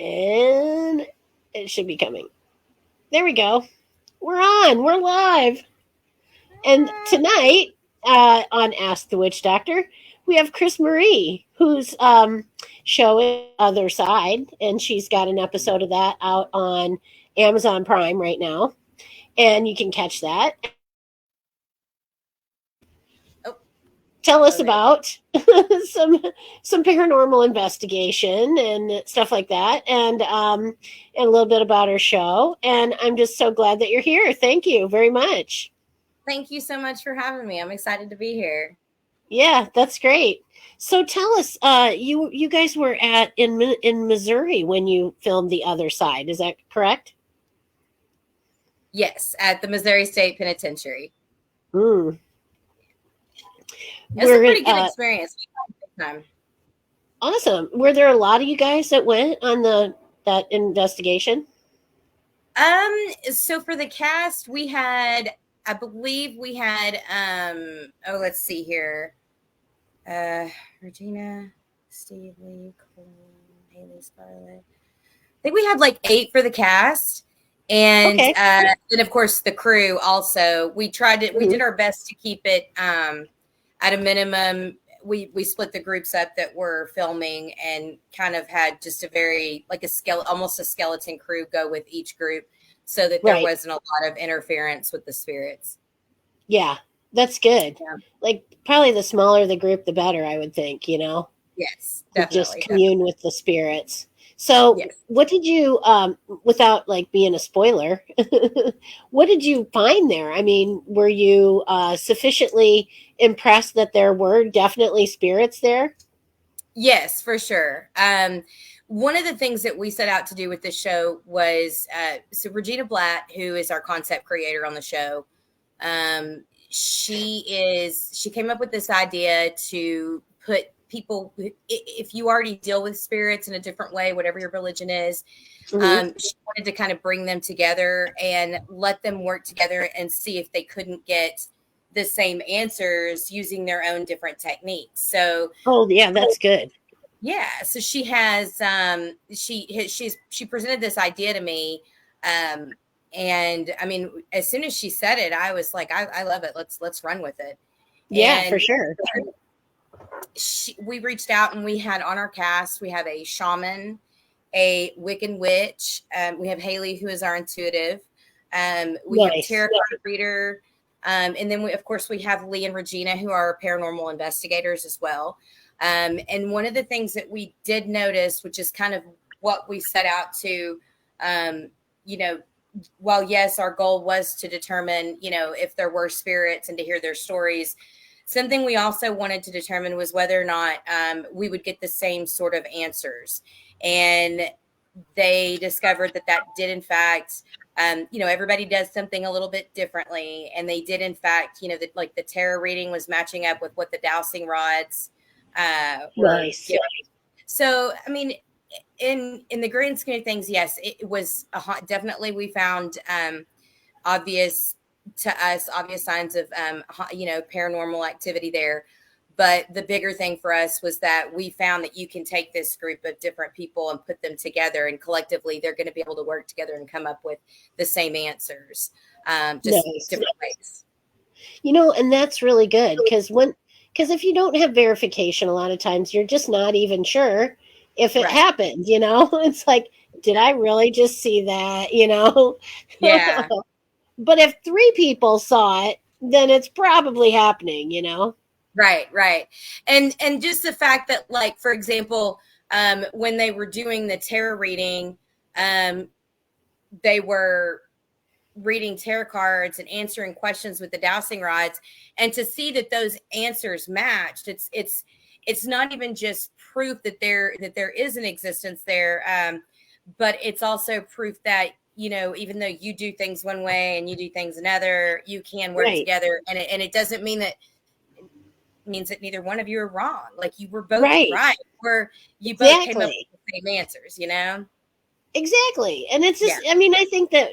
And it should be coming. There we go. We're on. We're live. And tonight on Ask the Witch Doctor, we have Chris Marie, whose show is Other Side, and she's got an episode of that out on Amazon Prime right now, and you can catch that. Oh, Tell us about some paranormal investigation and stuff like that, and a little bit about her show. And I'm just so glad that you're here. Thank you very much. thank you so much for having me. I'm excited to be here. Yeah, that's great. So tell us, you guys were in Missouri when you filmed The Other Side. Is that correct? Yes, at the Missouri State Penitentiary. Mm. It was a pretty good experience. Time. Awesome. Were there a lot of you guys that went on that investigation? So for the cast, we had, I believe we had, let's see here. Regina, Steve Lee, Cole, Haley, Scarlett. I think we had like 8 for the cast. And Okay. And of course the crew also. We did our best to keep it at a minimum. We split the groups up that were filming and kind of had just a very like almost a skeleton crew go with each group so that there wasn't a lot of interference with the spirits. Yeah, that's good. Yeah. Like probably the smaller the group, the better, I would think, Yes, definitely. Just commune with the spirits. So what did you, without like being a spoiler, what did you find there? I mean, were you sufficiently impressed that there were definitely spirits there? Yes, for sure. One of the things that we set out to do with this show was, so Regina Blatt, who is our concept creator on the show, she came up with this idea to put people, if you already deal with spirits in a different way, whatever your religion is, she wanted to kind of bring them together and let them work together and see if they couldn't get the same answers using their own different techniques. So, that's good. Yeah. So she has, she presented this idea to me. And I mean, as soon as she said it, I was like, I love it. Let's run with it. Yeah, and for sure. We reached out and we had on our cast, we have a shaman, a Wiccan witch. We have Haley, who is our intuitive. We have a tarot card reader. And then of course we have Lee and Regina, who are paranormal investigators as well. And one of the things that we did notice, which is kind of what we set out to, while yes, our goal was to determine, if there were spirits and to hear their stories, something we also wanted to determine was whether or not we would get the same sort of answers. And they discovered that did, in fact, everybody does something a little bit differently. And they did, in fact, like the tarot reading was matching up with what the dowsing rods were. So, I mean, in the grand scheme of things, yes, it was definitely, we found obvious signs of paranormal activity there. But the bigger thing for us was that we found that you can take this group of different people and put them together, and collectively they're going to be able to work together and come up with the same answers, just different ways. And that's really good because if you don't have verification, a lot of times you're just not even sure if it happened. It's like, did I really just see that? Yeah. But if 3 people saw it, then it's probably happening. Right. And just the fact that, like, for example, when they were doing the tarot reading, they were reading tarot cards and answering questions with the dowsing rods, and to see that those answers matched, it's not even just proof that there is an existence there, but it's also proof that, even though you do things one way and you do things another, you can work together, and it doesn't mean that means that neither one of you are wrong. Like, you were both right, where you both came up with the same answers, Exactly. And it's just, I mean, I think that,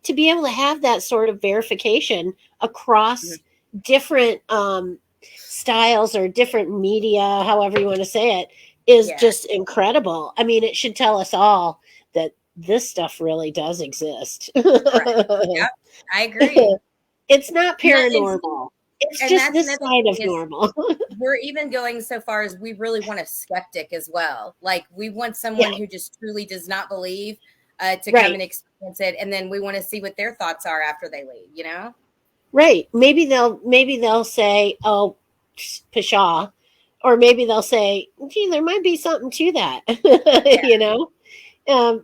to be able to have that sort of verification across different styles or different media, however you want to say it, is Yeah. just incredible. I mean, it should tell us all that this stuff really does exist. Right. Yep. I agree. It's not Yeah, and see, paranormal. It's and just that's this another side thing of is normal. we're even going so far as we really want a skeptic as well. Like we want Yeah, someone who just truly does not believe to come right. and experience it, and then we want to see what their thoughts are after they leave. You know? Right. Maybe they'll say, "Oh, pshaw," or maybe they'll say, "Gee, there might be something to that," Yeah. you know,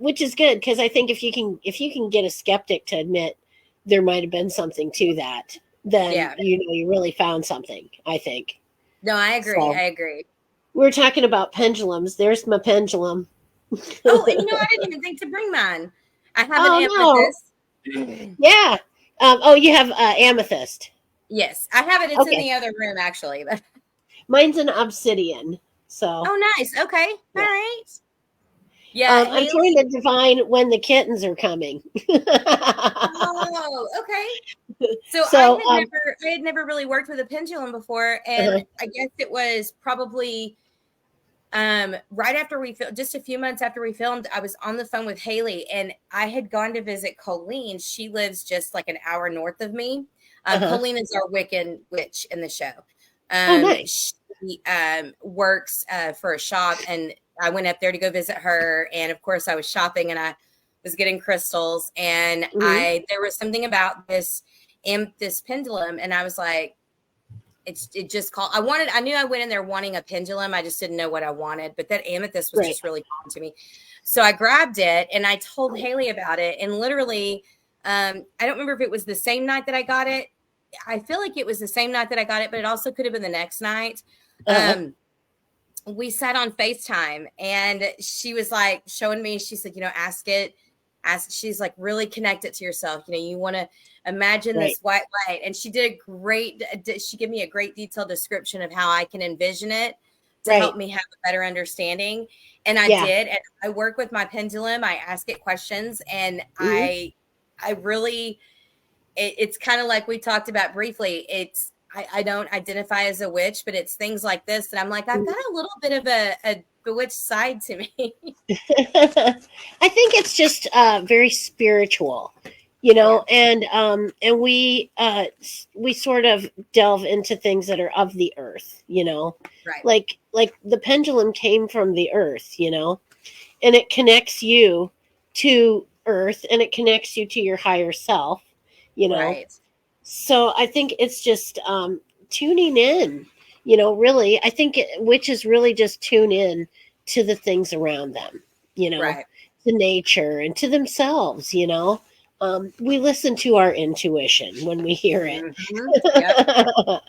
which is good because I think if you can get a skeptic to admit there might have been something to that, then Yeah. you really found something. I think No, I agree. so. I agree. We're talking about pendulums. There's my pendulum. Oh, and I didn't even think to bring mine. I have an Oh no! amethyst. Yeah. Oh, you have amethyst. Yes, I have it. It's in Okay, the other room actually. But mine's an obsidian. So oh, nice. Okay. All yeah. right. Yeah, I'm trying Haley. to divine when the kittens are coming. Oh, okay. So So, I had never really worked with a pendulum before, and uh-huh, I guess it was probably right after we filmed, just a few months after we filmed. I was on the phone with Haley, and I had gone to visit Colleen. She lives just like an hour north of me. uh-huh. Colleen is our Wiccan witch in the show. Oh, nice. She works for a shop, and I went up there to go visit her. And of course, I was shopping, and I was getting crystals, and Hmm. there was something about this pendulum, and I was like, it just called. I knew I went in there wanting a pendulum. I just didn't know what I wanted, but that amethyst was Right. just really calling to me. So I grabbed it and I told Haley about it. And literally, I don't remember if it was the same night that I got it. I feel like it was the same night that I got it, but it also could have been the next night. Uh-huh. We sat on FaceTime and she was like showing me, she said, she's like, really connect it to yourself. You want to imagine Right. this white light. And she gave me a great detailed description of how I can envision it to Right. help me have a better understanding. And I Yeah. did. And I work with my pendulum. I ask it questions and Hmm. I really, it's kind of like we talked about briefly. I don't identify as a witch, but it's things like this that I'm like, I've got a little bit of a bewitched side to me. I think it's just very spiritual, Yeah. and we sort of delve into things that are of the earth, Right. like the pendulum came from the earth, and it connects you to earth and it connects you to your higher self, you know. Right. So I think it's just tuning in, really. I think witches really just tune in to the things around them, Right. to nature and to themselves. We listen to our intuition when we hear it. Mhm. Yep.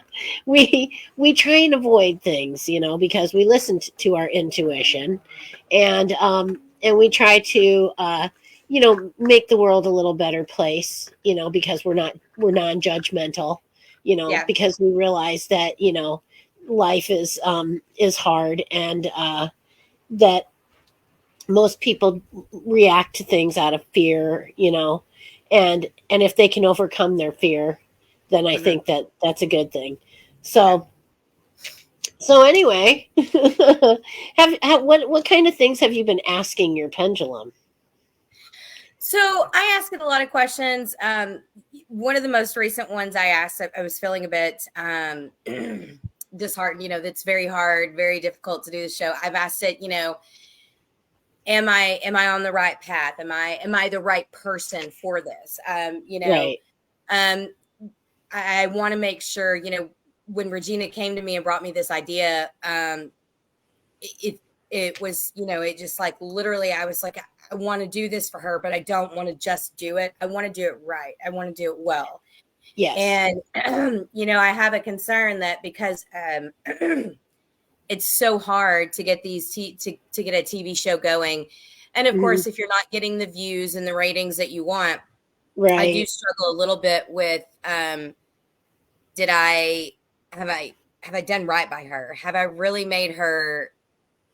We try and avoid things, because we listen to our intuition, and we try to make the world a little better place, because we're non-judgmental, Yeah. because we realize that life is hard, and that most people react to things out of fear, and if they can overcome their fear, then I Mhm. think that that's a good thing. Yeah. So anyway, what kind of things have you been asking your pendulum? So I ask it a lot of questions. One of the most recent ones I asked, I was feeling a bit disheartened. That's very hard, very difficult to do the show. I've asked it, am I on the right path? Am I the right person for this? Right. Um, I want to make sure, when Regina came to me and brought me this idea, it it was, it just like literally I was like, I want to do this for her, but I don't want to just do it. I want to do it right. I want to do it well. Yes. And I have a concern that because it's so hard to get to get a TV show going. And of Mhm. course, if you're not getting the views and the ratings that you want, I do Right. struggle a little bit with did I have I done right by her? Have I really made her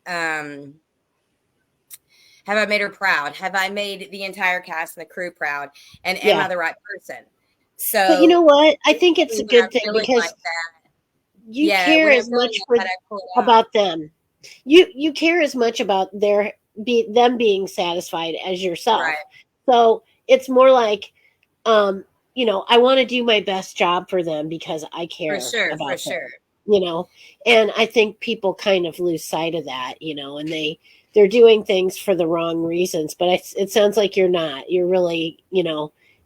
um have I made her proud? Have I made the entire cast and the crew proud? And am Yeah. I the right person? But you know So what? I think it's when a I'm good thing feeling like because that, you yeah, care when I'm as feeling much like that, I pull it out. about them. You care as much about them being satisfied as yourself. Right. So it's more like, um, I want to do my best job for them because I For care sure. For about them. sure. You know, and I think people kind of lose sight of that. And they're doing things for the wrong reasons. But it sounds like you're not. You're really,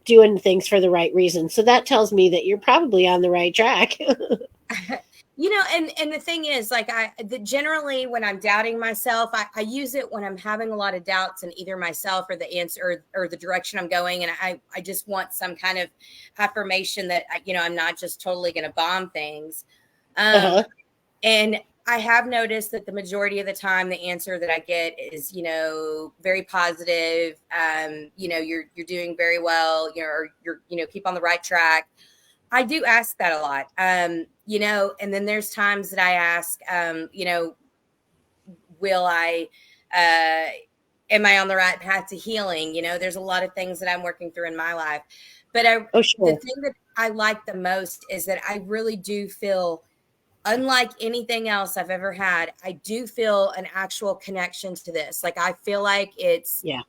doing things for the right reasons. So that tells me that you're probably on the right track. And the thing is, like, generally when I'm doubting myself, I use it when I'm having a lot of doubts in either myself or the answer or the direction I'm going. And I just want some kind of affirmation that, I'm not just totally going to bomb things. Uh-huh. And I have noticed that the majority of the time, the answer that I get is, very positive. You're doing very well, or you're, keep on the right track. I do ask that a lot, and then there's times that I ask, will I, am I on the right path to healing? There's a lot of things that I'm working through in my life, but Oh, the sure. thing that I like the most is that I really do feel, unlike anything else I've ever had, I do feel an actual connection to this. Like, I feel like Yeah.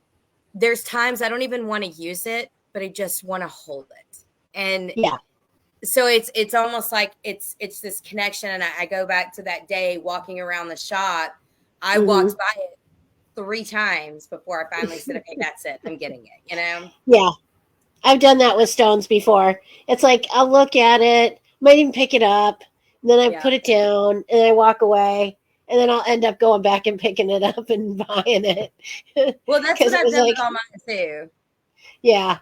there's times I don't even want to use it, but I just want to hold it. And Yeah. so it's almost like it's this connection. And I go back to that day walking around the shop. I walked by it 3 times before I finally said, okay, that's it. I'm getting it, Yeah. I've done that with stones before. It's like I'll look at it, might even pick it up, and then I Yeah. put it down and I walk away, and then I'll end up going back and picking it up and buying it. Well, that's what I've done with all mine too. Yeah.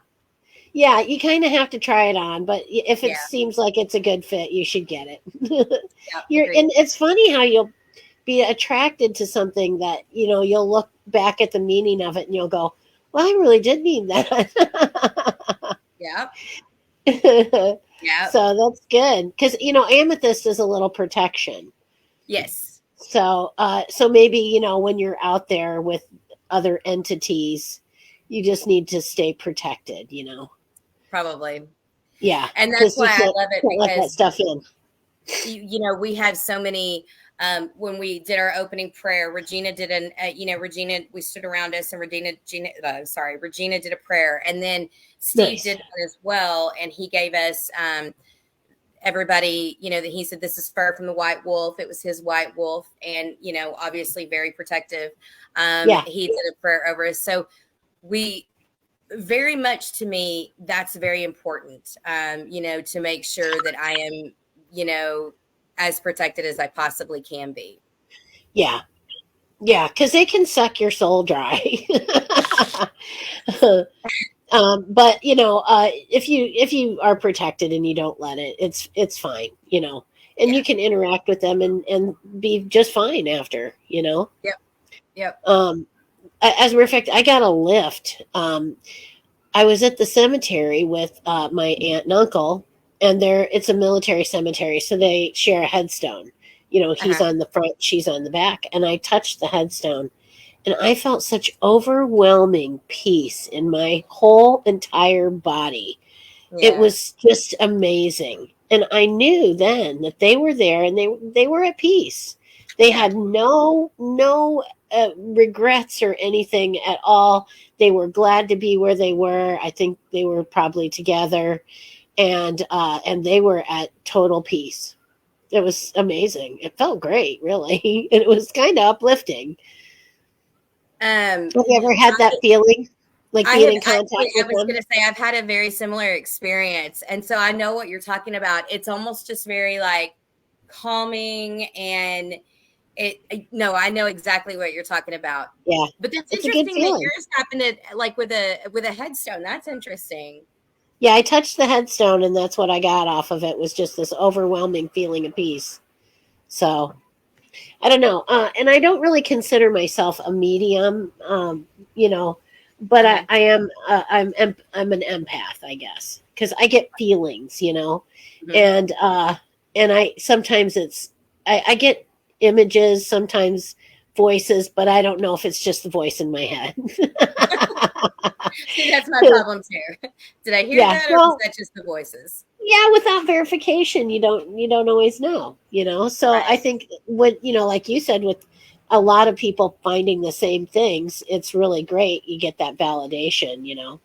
Yeah, you kind of have to try it on, but if it Yeah. seems like it's a good fit, you should get it. Yeah, And it's funny how you'll be attracted to something that, you'll look back at the meaning of it and you'll go, well, I really did need that. Yeah. Yeah. So that's good because amethyst is a little protection. Yes. So maybe when you're out there with other entities, you just need to stay protected. Probably. Yeah, And that's why I love it, can't let that because stuff in. we have so many. When we did our opening prayer, Regina did Regina, we stood around us, and Regina did a prayer, and then Steve Nice. did one as well, and he gave us everybody, that he said, this is fur from the white wolf. It was his white wolf, and obviously very protective. Yeah. He did a prayer over us, so we very much, to me, that's very important. To make sure that I am, as protected as I possibly can be. Yeah. Yeah, because they can suck your soul dry. But if you are protected and you don't let it, it's fine. And you can interact with them and be just fine after. Yep. As a matter of fact, I got a lift. I was at the cemetery with my aunt and uncle, and it's a military cemetery, so they share a headstone. He's on the front, she's on the back, and I touched the headstone, and I felt such overwhelming peace in my whole entire body. Yeah. It was just amazing, and I knew then that they were there, and they were at peace. They had no regrets or anything at all. They were glad to be where they were. I think they were probably together, and they were at total peace. It was amazing. It felt great, really, and it was kind of uplifting. Have you ever had that feeling, like being in contact with them? I was going to say, I've had a very similar experience, and so I know what you're talking about. It's almost just very like calming, and I know exactly what you're talking about. Yeah, but that's it's interesting that yours happened like with a headstone. That's interesting. Yeah, I touched the headstone, and that's what I got off of it, was just this overwhelming feeling of peace. So I don't know, and I don't really consider myself a medium, but I am. I'm an empath, I guess, because I get feelings, and I sometimes I get images, sometimes voices, but I don't know if it's just the voice in my head. See, that's my problem too. Did I hear that, or was that just the voices? Yeah, without verification, you don't always know. So right. I think what like you said with a lot of people finding the same things, it's really great. You get that validation, you know.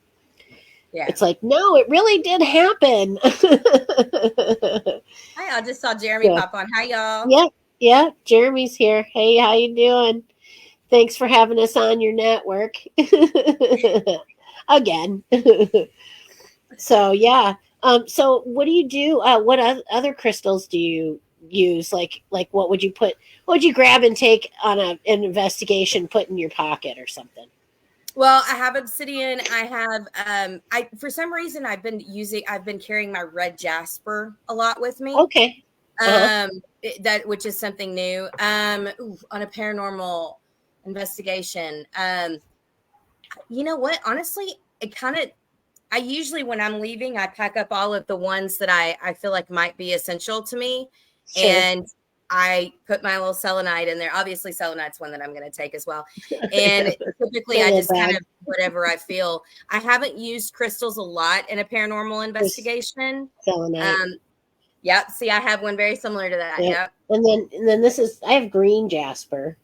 Yeah. It's like, no, it really did happen. Hi, I just saw Jeremy So, pop on. Hi, y'all. yeah, yeah. Jeremy's here. Hey, how you doing? Thanks for having us on your network again. So yeah. So what do you do? What other crystals do you use? Like what would you put? What would you grab and take on an investigation? Put in your pocket or something? Well, I have obsidian. I have I for some reason I've been carrying my red jasper a lot with me. Okay. Uh-huh. That which is something new. On a paranormal investigation. You know what? Honestly, it kind of I usually when I'm leaving, I pack up all of the ones that I feel like might be essential to me. Sure. And I put my little selenite in there. Obviously, selenite's one that I'm going to take as well. And typically, I just kind of whatever I feel. I haven't used crystals a lot in a paranormal investigation. Selenite. Yep. See, I have one very similar to that. Yep. And then this is I have green jasper.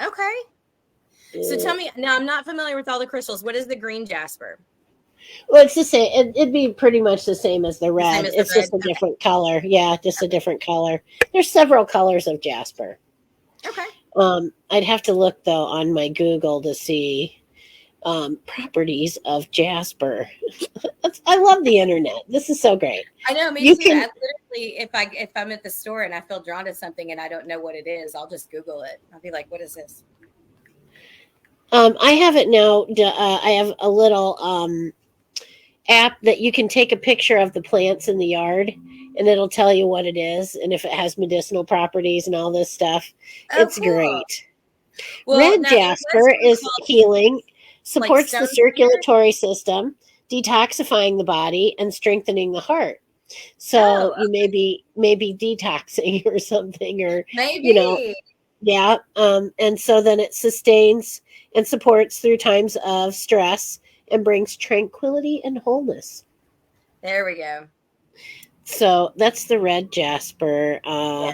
Okay. So tell me now. I'm not familiar with all the crystals. What is the green jasper? Well, it's the same. It'd be pretty much the same as the red. It's just a different color. Yeah, just a different color. There's several colors of jasper. Okay. I'd have to look though on my Google to see properties of jasper. I love the internet. This is so great. I know, me too. I literally, if I'm at the store and I feel drawn to something and I don't know what it is, I'll just Google it. I'll be like, "What is this?" I have it now. I have a little app that you can take a picture of the plants in the yard and it'll tell you what it is and if it has medicinal properties and all this stuff. It's cool. Great. Well, red jasper is healing, supports the circulatory system, detoxifying the body and strengthening the heart. So you may be detoxing or something, or maybe, you know, yeah. And so then it sustains and supports through times of stress and brings tranquility and wholeness. There we go. So that's the red jasper. Yeah.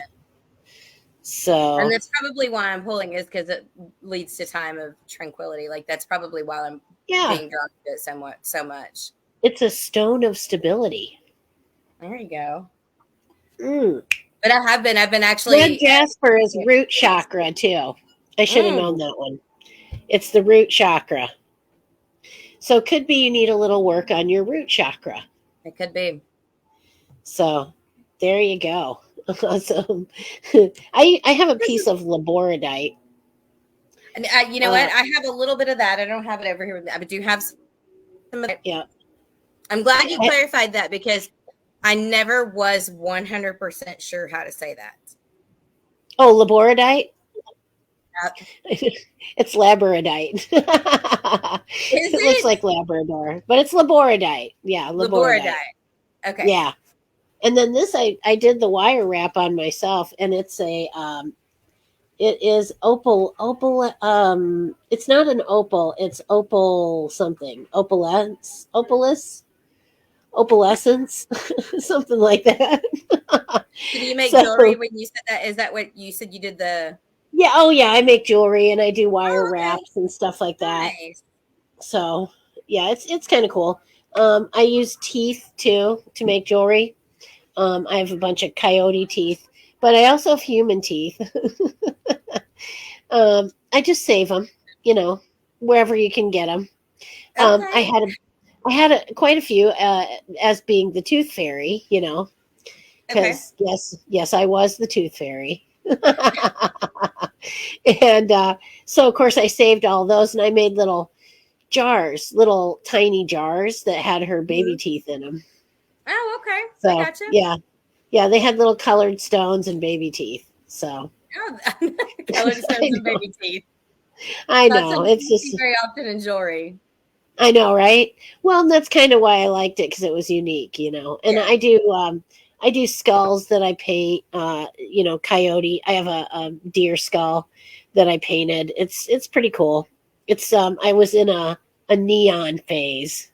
So, and that's probably why I'm pulling, is because it leads to time of tranquility. Like that's probably why I'm being drawn to it so much. It's a stone of stability. There you go. Mm. But I've been actually. Red jasper is root chakra too. I should have known that one. It's the root chakra. So it could be you need a little work on your root chakra. It could be. So there you go. Awesome. I have a piece of laboradite. And you know what? I have a little bit of that. I don't have it over here with me. I do have some of it. Yeah. I'm glad you clarified that because I never was 100% sure how to say that. Oh, laboradite? It's labradite. It looks like Labrador, but it's laboradite. Yeah, laboradite. Okay. Yeah. And then this, I did the wire wrap on myself, and it's a, it is opal, it's not an opal, it's opal something, opalescence, something like that. Did you make jewelry when you said that? Is that what you said you did the? Yeah. Oh yeah. I make jewelry and I do wire wraps and stuff like that. Nice. So yeah, it's kind of cool. I use teeth too to make jewelry. I have a bunch of coyote teeth, but I also have human teeth. I just save them, wherever you can get them. Okay. I had quite a few as being the tooth fairy, because yes, I was the tooth fairy. And so of course I saved all those and I made little tiny jars that had her baby teeth in them. Oh, okay. So, I gotcha. Yeah, they had little colored stones and baby teeth. So colored stones and baby teeth. I know. It's just very often in jewelry. I know, right? Well, that's kind of why I liked it, because it was unique, And I do skulls that I paint. Coyote. I have a deer skull that I painted. It's pretty cool. It's I was in a neon phase.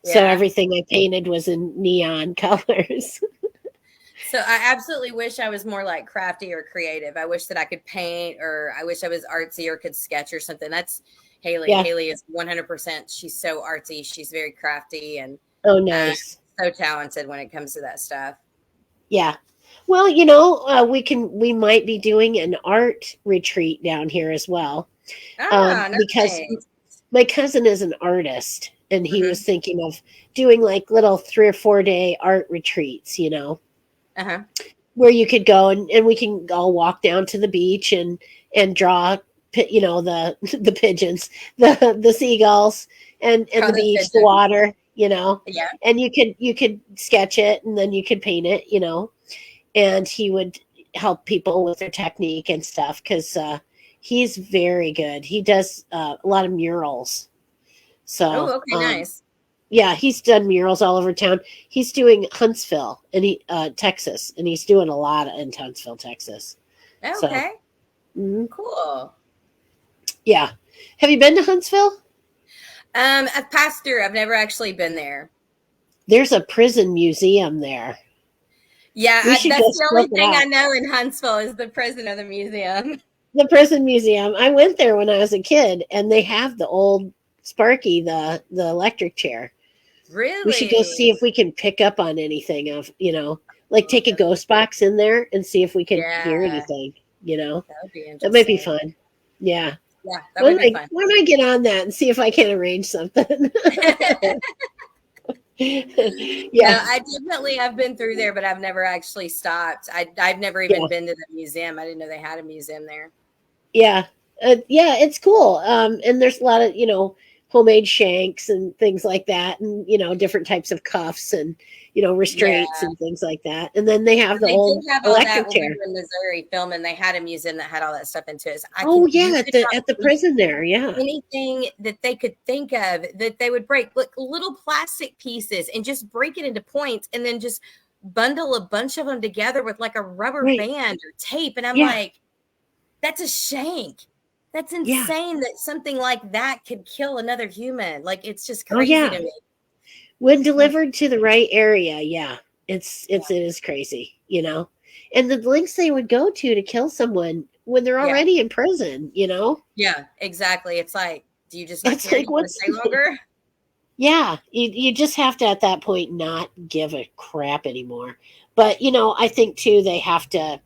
Yeah. So everything I painted was in neon colors. So I absolutely wish I was more like crafty or creative. I wish that I could paint, or I wish I was artsy or could sketch or something. That's Haley. Yeah. Haley is 100%. She's so artsy. She's very crafty and Oh, uh, nice. so talented when it comes to that stuff. Yeah. Well, we might be doing an art retreat down here as well, Ah, because nice. my cousin is an artist, and he Mm-hmm. was thinking of doing like little 3 or 4 day art retreats, Uh-huh. where you could go and we can all walk down to the beach and draw, the the pigeons, the seagulls, and Oh, the the beach, the pigeon. water, Yeah. and you could sketch it, and then you could paint it, and he would help people with their technique and stuff, because he's very good. He does a lot of murals. So Oh, okay, nice. yeah, he's done murals all over town. He's doing Huntsville, and Texas, and he's doing a lot in Huntsville, Texas. So Okay, mhm. cool. Yeah, have you been to Huntsville? I've passed through. I've never actually been there. There's a prison museum there. Yeah, We should go that's the only scope it thing I out. know in Huntsville is the prison of the museum. The prison museum. I went there when I was a kid, and they have the old Sparky, the electric chair. We should go see Really? if we can pick up on anything of, like Oh, take a ghost box in there and see if we can hear yeah, anything, that would be That might be interesting. fun. Yeah. Yeah, that would be fun. Why don't I get on that and see if I can arrange something? No, Yeah. I definitely have been through there, but I've never actually stopped. I've never even Yeah. been to the museum. I didn't know they had a museum there. Yeah. Yeah, it's cool. And there's a lot of, homemade shanks and things like that, and, different types of cuffs and, Yeah, restraints and things like that. And then they have the they did old have all that electric when we chair. were in Missouri filming. They had a museum that had all that stuff into it. Oh You yeah, at could the not prison there. Yeah. anything that they could think of that they would break, like little plastic pieces, and just break it into points, and then just bundle a bunch of them together with like a rubber Right. band or tape. And I'm Yeah. like, that's a shank. That's Yeah. insane that something like that could kill another human. Like, it's just Oh crazy yeah. to me. When Like, delivered to the right area, yeah. It is crazy. And the lengths they would go to kill someone when they're yeah, already in prison. yeah, exactly. It's like, do you just not It's care? like You want to what's stay longer? yeah, you just have to at that point not give a crap anymore. But I think too they have to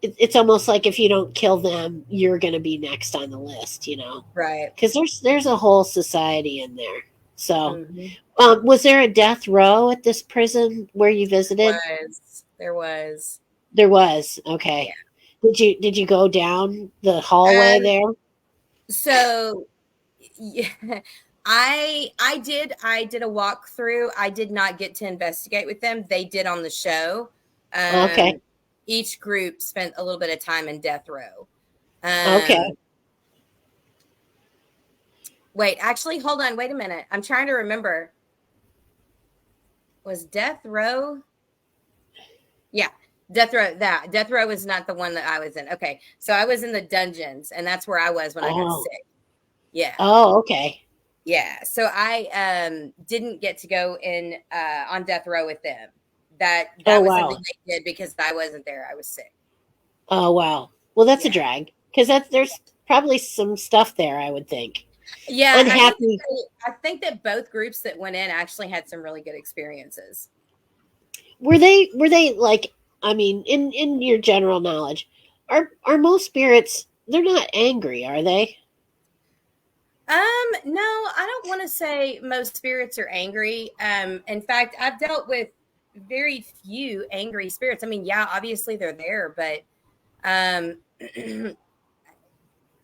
it's almost like if you don't kill them, you're going to be next on the list. Right. Because there's a whole society in there. So, Mhm. was there a death row at this prison where you visited? There was. There was. Yeah. Okay. Did you go down the hallway Um, there? so yeah, I did a walkthrough. I did not get to investigate with them. They did on the show. Okay. Each group spent a little bit of time in death row. Okay. Wait, actually, hold on. Wait a minute. I'm trying to remember. Was death row? Yeah, death row. That death row was not the one that I was in. Okay, so I was in the dungeons, and that's where I was when I got Oh. sick. Yeah. Oh, okay. Yeah, so I didn't get to go in on death row with them. That Oh, was wow. something they did because I wasn't there. I was sick. Oh, wow. Well, that's a Yeah, drag because there's probably some stuff there, I would think. yeah. Unhappy. I think that both groups that went in actually had some really good experiences. Were they like, I mean, in your general knowledge, are most spirits, they're not angry, are they? No, I don't want to say most spirits are angry. In fact, I've dealt with very few angry spirits. I mean, yeah, obviously they're there, but um,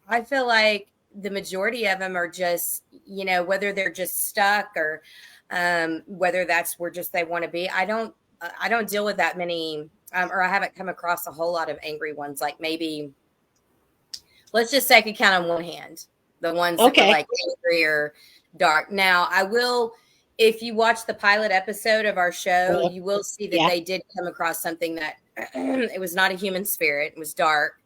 I feel like the majority of them are just, whether they're just stuck or whether that's where just they want to be. I don't deal with that many, or I haven't come across a whole lot of angry ones. Like maybe, let's just say I could count on one hand the ones that were Okay. like angry or dark. Now, I will, if you watch the pilot episode of our show, you will see that Yeah. they did come across something that it was not a human spirit. It was dark.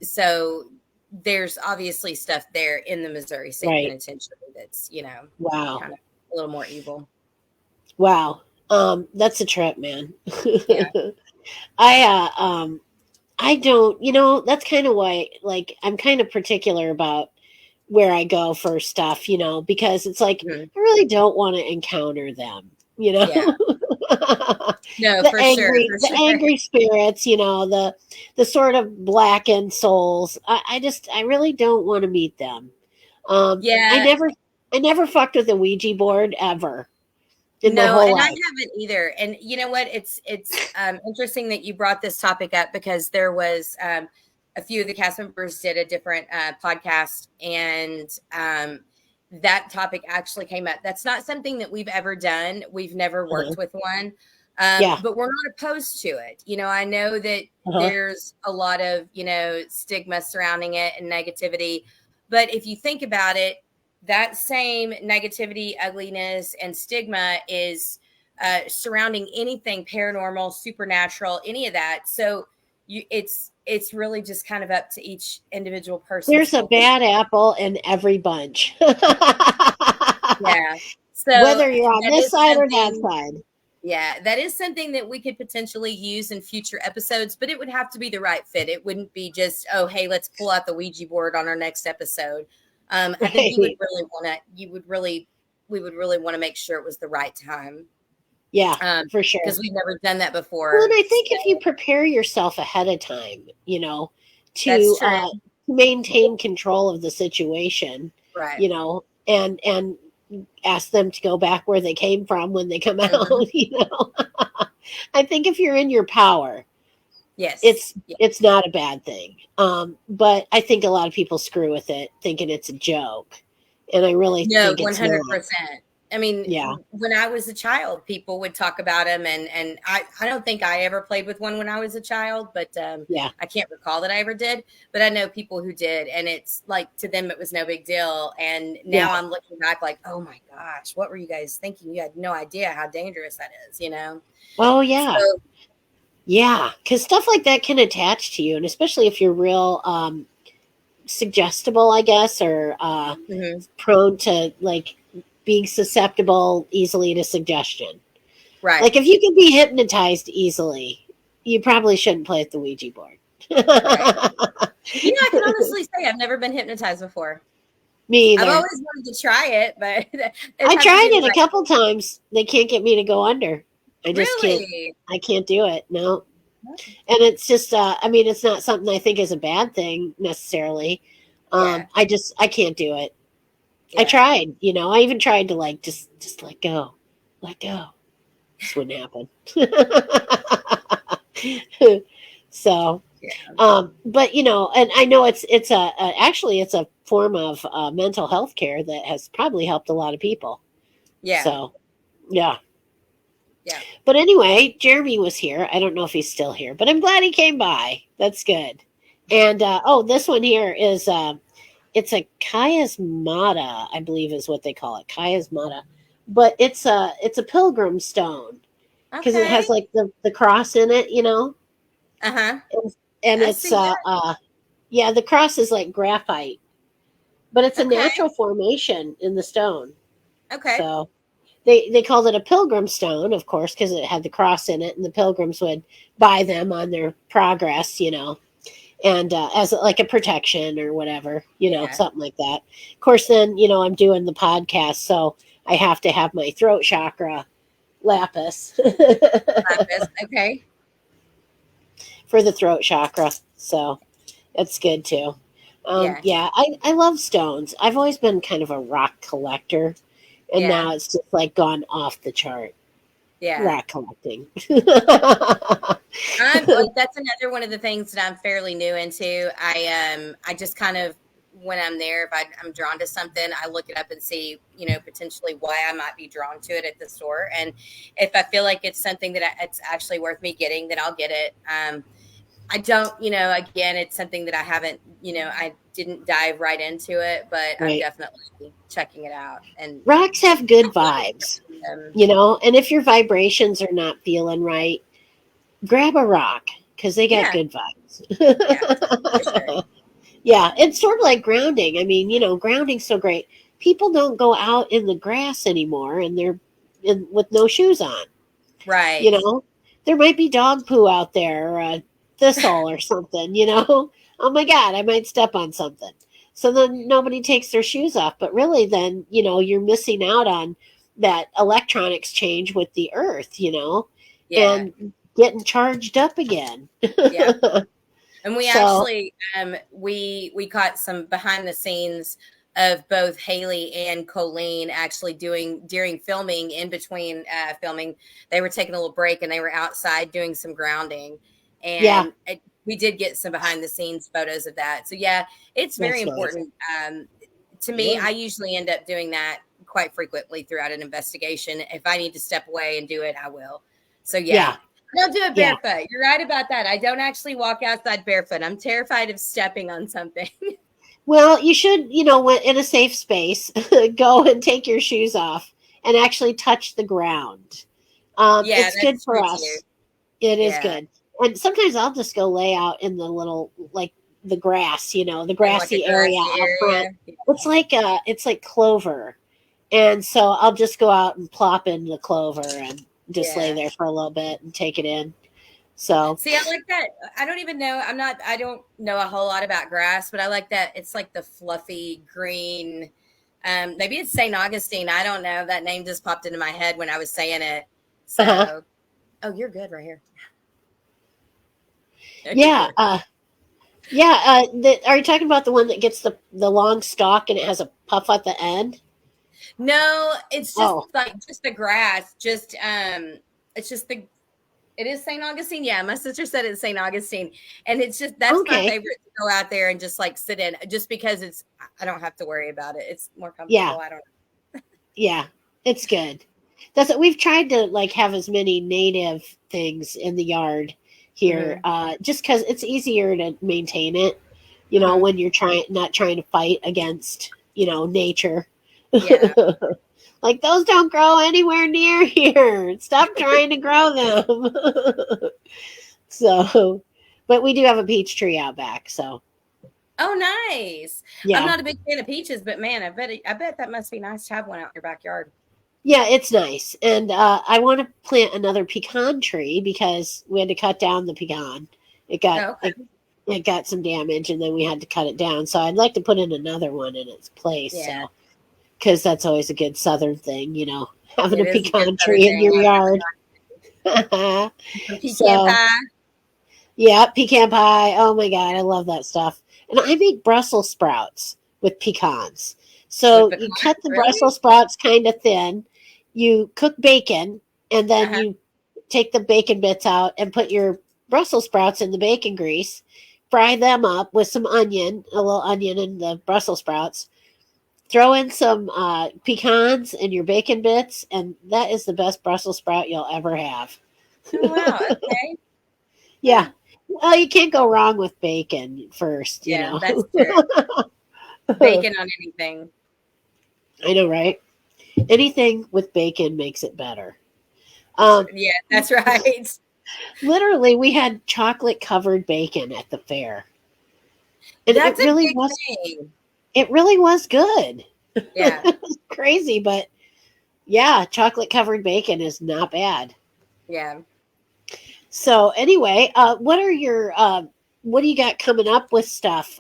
So there's obviously stuff there in the Missouri State Right. Penitentiary that's, Wow. kind of a little more evil. Wow. That's a trip, man. Yeah. I don't, that's kind of why, like, I'm kind of particular about where I go for stuff, because it's like, Mhm. I really don't want to encounter them, Yeah. No, the for sure, angry, for the sure. angry spirits, the sort of blackened souls. I really don't want to meet them. I Yeah. never fucked with a Ouija board ever in my No, whole and I life. haven't either. And you know what? It's interesting that you brought this topic up because there was a few of the cast members did a different podcast, and that topic actually came up. That's not something that we've ever done. We've never Uh-huh. worked with one, Yeah. but we're not opposed to it. I know that Uh-huh. there's a lot of stigma surrounding it and negativity, but if you think about it, that same negativity, ugliness, and stigma is surrounding anything paranormal, supernatural, any of that. So it's really just kind of up to each individual person's There's a belief. bad apple in every bunch. Yeah. So Whether you're on that this is side or that something. side. Yeah, that is something that we could potentially use in future episodes, but it would have to be the right fit. It wouldn't be just, oh, hey, let's pull out the Ouija board on our next episode. I think you would Right. really want to, we would really want to make sure it was the right time. Yeah, for sure. Because we've never done that Well, and before. I think if you So, prepare yourself ahead of time, that's to true. maintain control of the situation, Right. and ask them to go back where they came from when they come out, Mhm. I think if you're in your power, Yes. it's Yeah. it's not a bad thing. But I think a lot of people screw with it, thinking it's a joke, and I really No, think it's not. 100%. I mean, Yeah, when I was a child, people would talk about them, and I don't think I ever played with one when I was a child, but yeah, I can't recall that I ever did. But I know people who did, and it's like to them it was no big deal. And yeah. now I'm looking back like, oh my gosh, what were you guys thinking? You had no idea how dangerous that is. Oh, yeah. So Yeah, because stuff like that can attach to you, and especially if you're real suggestible, I guess, or mhm, prone to like being susceptible easily to suggestion. right, Like if you can be hypnotized easily, you probably shouldn't play at the Ouija board. right. I can honestly say I've never been hypnotized before. Me I've either. always wanted to try it, but it'd I have to tried be the it a right. couple times. They can't get me to go under. I just can't. Really? I can't do it. No. And it's just I mean it's not something I think is a bad thing necessarily. Yeah, I can't do it. I yeah, tried, I even tried to like just let go. Let go. This wouldn't happen. So, yeah, but and I know actually it's a form of mental health care that has probably helped a lot of people. yeah, So, yeah. yeah, But anyway, Jeremy was here. I don't know if he's still here, but I'm glad he came by. That's good. And this one here is it's a chiasmata, I believe is what they call it, chiasmata. But it's a pilgrim stone because it has okay, like the cross in it, uh-huh, and I it's see that, yeah, the cross is like graphite, but it's a okay, natural formation in the stone. okay, So they called it a pilgrim stone, of course, because it had the cross in it, and the pilgrims would buy them on their progress, and as like a protection or whatever, yeah, something like that. Of course, then I'm doing the podcast, so I have to have my throat chakra lapis lapis, okay, for the throat chakra, so that's good too. yeah, Yeah, I love stones. I've always been kind of a rock collector, and yeah, now it's just like gone off the chart. yeah. Rock collecting. I'm like that's another one of the things that I'm fairly new into. I just kind of when I'm there, if I'm drawn to something, I look it up and see, potentially why I might be drawn to it at the store. And if I feel like it's something that it's actually worth me getting, then I'll get it. I don't, again, it's something that I haven't, I didn't dive right into it, but I'm Right. definitely checking it out. And Rocks have good I feel like vibes, it's, and if your vibrations are not feeling right, grab a rock because they got yeah, good yeah, for sure. vibes. Yeah, it's sort of like grounding. I mean, grounding's so great. People don't go out in the grass anymore and they're with no shoes on. You Right. know, there might be dog poo out there or a thistle or something, you know? Oh my God, I might step on something. So then nobody takes their shoes off. But really, then, you're missing out on that electronics change with the earth, Yeah. and getting charged up again. Yeah. And we So, actually we caught some behind the scenes of both Haley and Colleen actually doing during filming in between filming. They were taking a little break and they were outside doing some grounding, yeah, and we did get some behind the scenes photos of that. So yeah, it's very that's nice. important. To me, Yeah. I usually end up doing that quite frequently throughout an investigation. If I need to step away and do it, I will. So yeah, Yeah. don't do it Yeah. barefoot. You're right about that. I don't actually walk outside barefoot. I'm terrified of stepping on something. Well, you should, when in a safe space, go and take your shoes off and actually touch the ground. Yeah, It's good that's for true too. us. It is Yeah. good. And sometimes I'll just go lay out in the little, like the grass, the Like a grassy area grassy out front. area. It's like clover. And so I'll just go out and plop in the clover and just lay Yeah. there for a little bit and take it in. So, See, I like that. I don't even know. I don't know a whole lot about grass, but I like that. It's like the fluffy green. Maybe it's St. Augustine. I don't know. That name just popped into my head when I was saying it. uh-huh. So, oh, you're good right here. Okay, Yeah. good. Are you talking about the one that gets the long stalk and it has a puff at the end? No, it's just Oh, like just the grass. It's just the it is St. Augustine. Yeah, my sister said it's St. Augustine. And it's just that's my okay. favorite to go out there and just like sit in just because I don't have to worry about it. It's more Yeah. comfortable. I don't Yeah. It's good. That's what we've tried to like have as many native things in the yard know. here, just because it's easier to maintain it, Hmm. when you're not trying to fight against, nature. Yeah. Like those don't grow anywhere near here. Stop trying to grow them. So, but we do have a peach tree out back. So, Oh, nice. I'm yeah. not a big fan of peaches, but man, I bet that must be nice to have one out in your backyard. Yeah, it's nice. And I want to plant another pecan tree because we had to cut down the pecan. It got Oh, okay. it, it got some damage and then we had to cut it down. So I'd like to put in another one in its place. Yeah. So, because that's always a good southern thing, having It a is a good pecan southern tree in thing. your yard. Some pecan So, pie. yeah, pecan pie. Oh my God, I love that stuff. And I make Brussels sprouts with pecans. With So pecans, you cut the really? Brussels sprouts kind of thin, you cook bacon, and then Uh-huh. you take the bacon bits out and put your Brussels sprouts in the bacon grease, fry them up with some onion, a little onion and the Brussels sprouts. Throw in some pecans and your bacon bits, and that is the best Brussels sprout you'll ever have. Oh, wow. Okay. Yeah. Well, you can't go wrong with bacon first, Yeah, that's true. Bacon on anything. I know, right? Anything with bacon makes it better. That's Um, yeah, that's right. Literally, we had chocolate covered bacon at the fair, and That's a big thing. it really was good. Yeah. It was crazy, but yeah, chocolate covered bacon is not bad. Yeah. So anyway, what do you got coming up with stuff?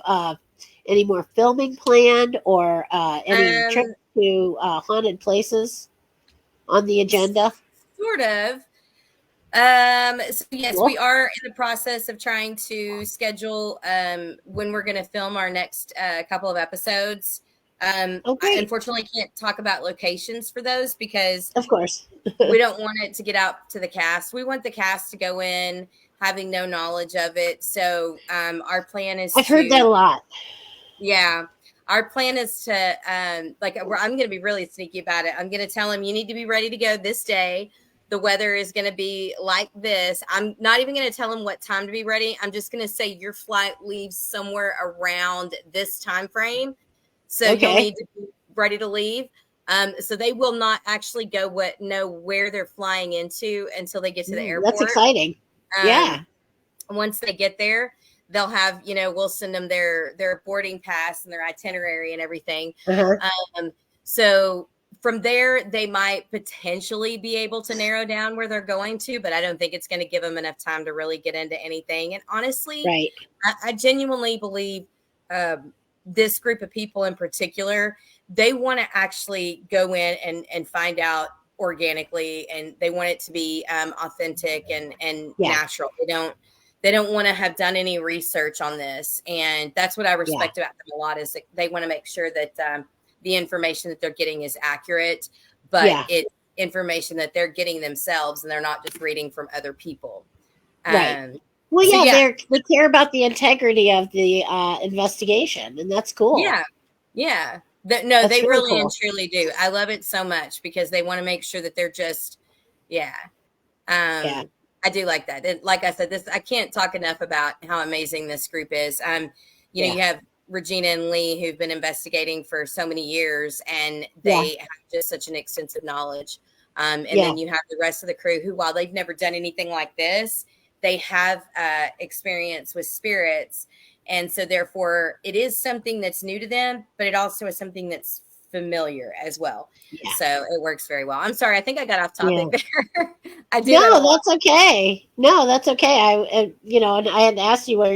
Any more filming planned or any trip Um, to haunted places on the agenda? sort of. So yes, Cool. we are in the process of trying to schedule when we're going to film our next couple of episodes. Oh, I great. unfortunately can't talk about locations for those because Of course. we don't want it to get out to the cast. We want the cast to go in having no knowledge of it. So our plan is I've heard that to, a lot. yeah, our plan is to, I'm going to be really sneaky about it. I'm going to tell them you need to be ready to go this day. The weather is going to be like this. I'm not even going to tell them what time to be ready. I'm just going to say your flight leaves somewhere around this time frame. So you'll Okay. need to be ready to leave. So they will not actually know where they're flying into until they get to the That's airport. exciting. Yeah. Um, Once they get there, they'll have, we'll send them their boarding pass and their itinerary and everything. Uh-huh. So from there, they might potentially be able to narrow down where they're going to, but I don't think it's going to give them enough time to really get into anything. And honestly, Right. I genuinely believe this group of people in particular, they want to actually go in and find out organically, and they want it to be authentic and natural. They don't want to have done any research on this, and that's what I respect about them a lot, is that they want to make sure that the information that they're getting is accurate, but it's information that they're getting themselves, and they're not just reading from other people. Right. Well, so they care about the integrity of the investigation, and that's cool. Yeah. They really cool. And truly do. I love it so much because they want to make sure that they're just, I do like that. And like I said, I can't talk enough about how amazing this group is. You have Regina and Lee, who've been investigating for so many years, and they have just such an extensive knowledge. And then you have the rest of the crew who, while they've never done anything like this, they have experience with spirits. And so therefore it is something that's new to them, but it also is something that's familiar as well. So it works very well. I'm sorry. I think I got off topic there. That's okay. No, that's okay. And I had asked you what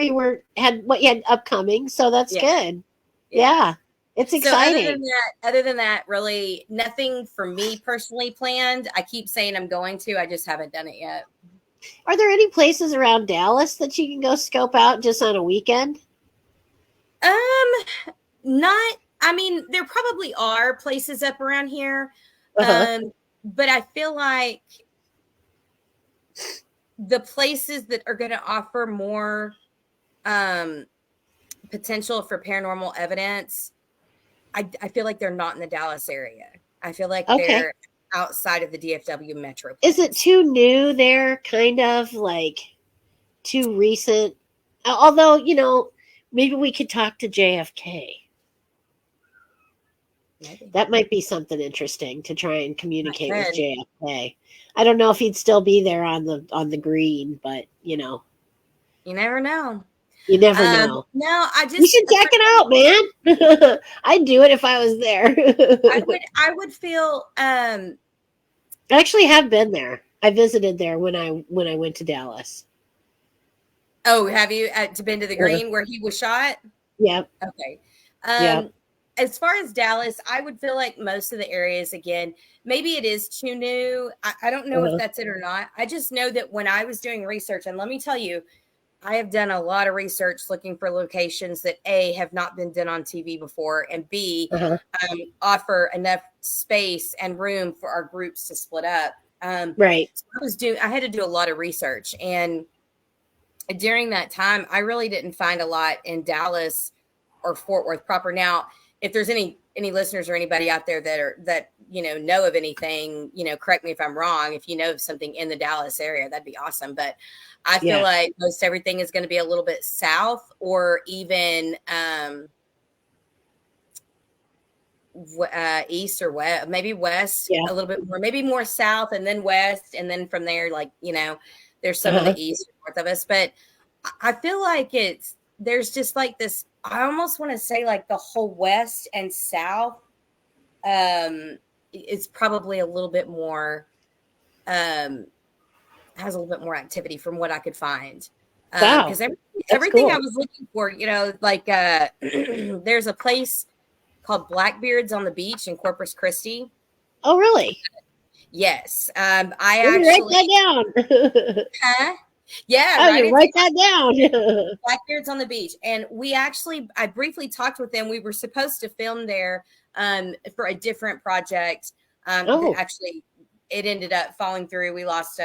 you had upcoming. So that's good. Yeah. It's exciting. So other than that, really nothing for me personally planned. I keep saying I'm going to, I just haven't done it yet. Are there any places around Dallas that you can go scope out just on a weekend? There probably are places up around here. But I feel like the places that are going to offer more potential for paranormal evidence, I feel like they're not in the Dallas area. I feel like they're outside of the DFW metro. Is it too new there? Kind of like too recent? Although, maybe we could talk to JFK. Maybe. That might be something interesting to try and communicate with JFK. I don't know if he'd still be there on the green, but you never know. You never know. No, you should check it out, man. I'd do it if I was there. I would feel. I actually have been there. I visited there when I went to Dallas. Oh, have you been to the green where he was shot? Yeah. Okay. As far as Dallas, I would feel like most of the areas, again, maybe it is too new. I don't know if that's it or not. I just know that when I was doing research, and let me tell you, I have done a lot of research looking for locations that A, have not been done on TV before, and B, offer enough space and room for our groups to split up. Right. So I had to do a lot of research, and during that time, I really didn't find a lot in Dallas or Fort Worth proper. Now, if there's any listeners or anybody out there that know of anything, correct me if I'm wrong. If you know of something in the Dallas area, that'd be awesome. But I feel like most everything is going to be a little bit south, or even east or west, maybe west, a little bit more, maybe more south, and then west, and then from there, there's some of the east or north of us. But I feel like there's just like this. I almost want to say like the whole west and south is probably a little bit more has a little bit more activity from what I could find. Because everything I was looking for, there's a place called Blackbeard's on the beach in Corpus Christi. Oh, really? Yes. Write that down. Huh? Yeah. Write that down. Blackbeard's on the beach. And I briefly talked with them. We were supposed to film there for a different project. Actually, it ended up falling through. We lost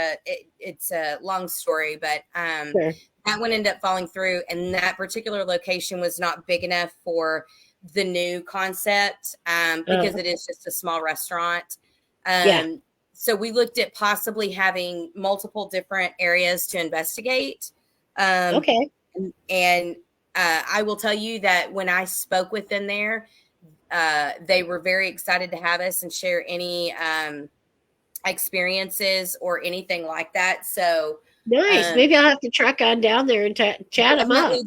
it's a long story, but that one ended up falling through. And that particular location was not big enough for the new concept because it is just a small restaurant. So we looked at possibly having multiple different areas to investigate. And I will tell you that when I spoke with them there, they were very excited to have us and share any experiences or anything like that. So nice. Maybe I'll have to truck on down there and chat him up.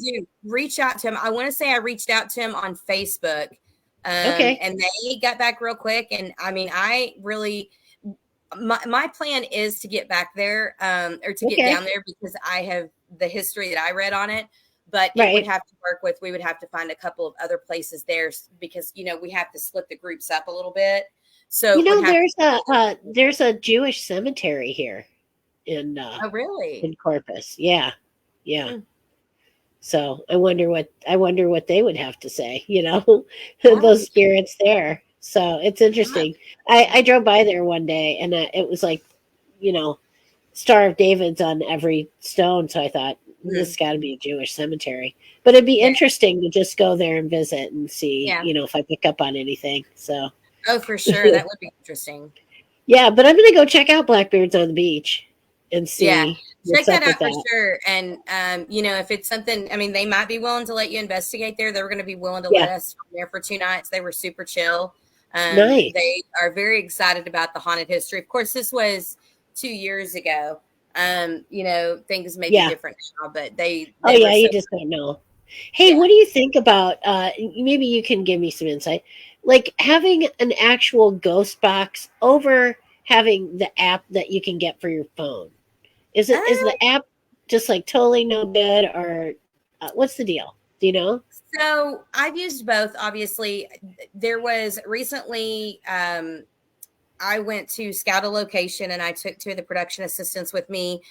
Reach out to him. I want to say I reached out to him on Facebook. Okay. And they got back real quick. And I mean, I really, my plan is to get back there, or to get Okay. down there, because I have the history that I read on it. But it would Right. have to work with, we would have to find a couple of other places there, because, we have to split the groups up a little bit. So You it would know, have to, there's a Jewish cemetery here in oh, really? Corpus. Yeah. Yeah. Hmm. So I wonder what they would have to say, That would those be spirits there. So it's interesting. I drove by there one day and it was like, you know, Star of David's on every stone. So I thought this mhm. has got to be a Jewish cemetery, but it'd be Yeah. interesting to just go there and visit and see, Yeah. if I pick up on anything. So Oh, for sure. That would be interesting. yeah, but I'm going to go check out Blackbeards on the Beach and Yeah. see Check what's that up with out for that. sure. And, if it's something, I mean, they might be willing to let you investigate there. They were going to be willing to let Yeah. us come there for 2 nights. They were super chill. Nice. They are very excited about the haunted history. Of course, this was 2 years ago. Things may be Yeah. different now, but they Oh were yeah, so, you just don't know. Hey, yeah. what do you think about maybe you can give me some insight. Like having an actual ghost box over having the app that you can get for your phone. Is Um, the app just like totally no good or what's the deal? Do you know? so I've used both. Obviously, there was recently, I went to scout a location and I took two of the production assistants with me,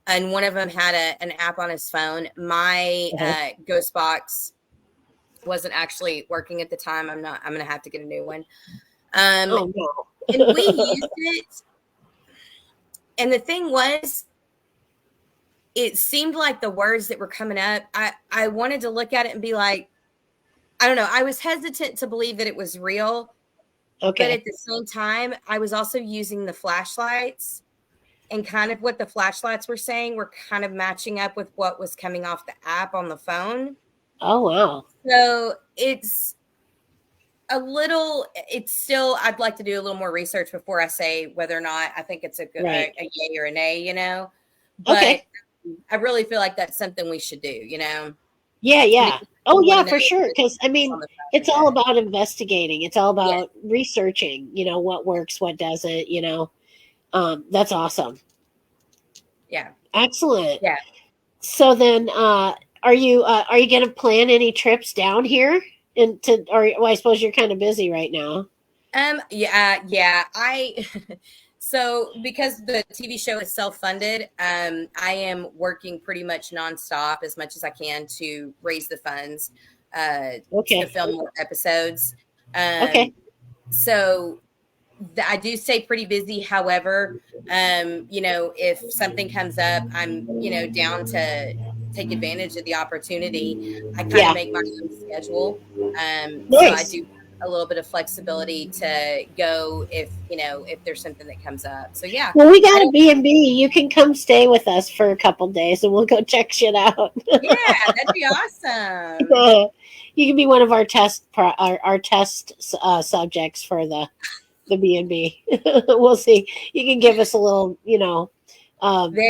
and one of them had an app on his phone. My Uh-huh. ghost box wasn't actually working at the time. I'm going to have to get a new one. Oh no. And we used it. And the thing was, it seemed like the words that were coming up, I wanted to look at it and be like, I don't know. I was hesitant to believe that it was real. But Okay. at the same time, I was also using the flashlights, and kind of what the flashlights were saying were kind of matching up with what was coming off the app on the phone. Oh wow. So it's it's still, I'd like to do a little more research before I say whether or not I think it's Right. a yay or a nay. But Okay. I really feel like that's something we should do. Yeah, yeah. Because Oh, you want yeah, to know for sure. if Because I it's mean, on the phone it's or all not. about investigating. It's all Yes. about researching. What works, what doesn't. That's awesome. Yeah. Excellent. Yeah. So then, are you going to plan any trips down here? Or well, I suppose you're kind of busy right now. Yeah. So because the TV show is self-funded, I am working pretty much nonstop as much as I can to raise the funds, to Okay. film more episodes. Okay. So I do stay pretty busy. However, if something comes up, I'm, down to take advantage of the opportunity. I kind of Yeah. make my own schedule. So I Nice. do have a little bit of flexibility to go if there's something that comes up. So yeah, Well, we I got a don't, B&B. You can come stay with us for a couple days, and we'll go check shit out. yeah, that'd be awesome. You can be one of our test subjects for the B&B. We'll see. You can give us a little, There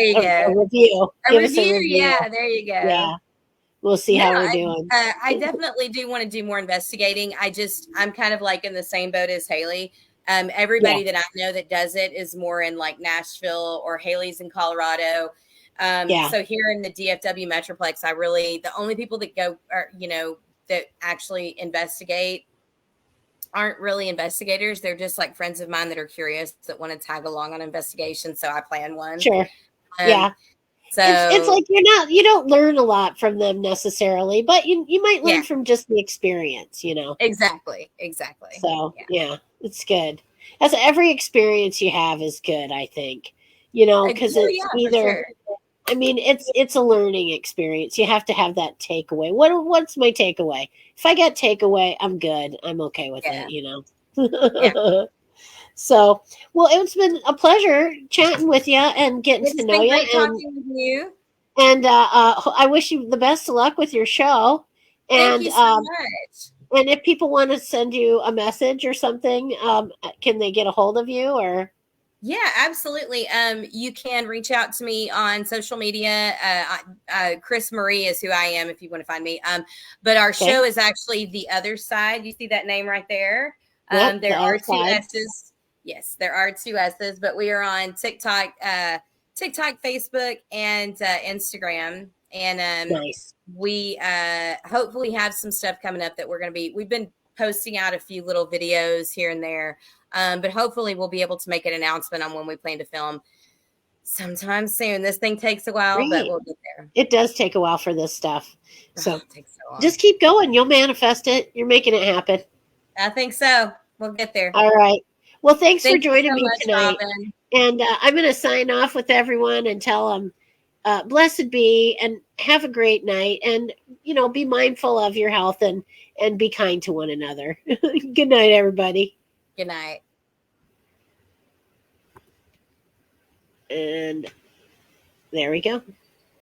you a go. review. A Give us a review. review. Yeah, there you go. Yeah, we'll see No, how we're doing. I definitely do want to do more investigating. I'm kind of like in the same boat as Haley. Yeah, Everybody that I know that does it is more in like Nashville, or Haley's in Colorado. yeah. So here in the DFW Metroplex, the only people that go are, that actually investigate aren't really investigators. They're just like friends of mine that are curious that want to tag along on investigations. So I plan one. Sure. Um, Yeah. It's so like you don't learn a lot from them necessarily, but you might learn yeah, from just the experience. exactly. So Yeah. yeah, it's good. As every experience you have is good, I think. Because Oh it's yeah, for either sure. I mean, it's a learning experience. You have to have that takeaway. What's my takeaway? If I get takeaway, I'm good. I'm okay with Yeah. it. Yeah. So, well, it's been a pleasure chatting with you and getting It's to know been you. great talking with you. And I wish you the best of luck with your show. Thank And you so much. and if people want to send you a message or something, can they get a hold of you or? Yeah, absolutely. You can reach out to me on social media. Chris Marie is who I am if you want to find me. But our Okay. show is actually The Other Side. You see that name right there? Yep. The There are other two side. S's. Yes, there are two S's, but we are on TikTok, Facebook, and Instagram. And Nice. we hopefully have some stuff coming up that we've been posting out a few little videos here and there. But hopefully we'll be able to make an announcement on when we plan to film sometime soon. This thing takes a while, but Great. we'll get there. It does take a while for this stuff. Oh, So it takes so long. just keep going. You'll manifest it. You're making it happen. I think so. We'll get there. All right. Well, thanks for Thank you joining so me much, tonight. Robin. And I'm going to sign off with everyone and tell them, blessed be and have a great night. And, be mindful of your health and be kind to one another. Good night, everybody. Good night. And there we go.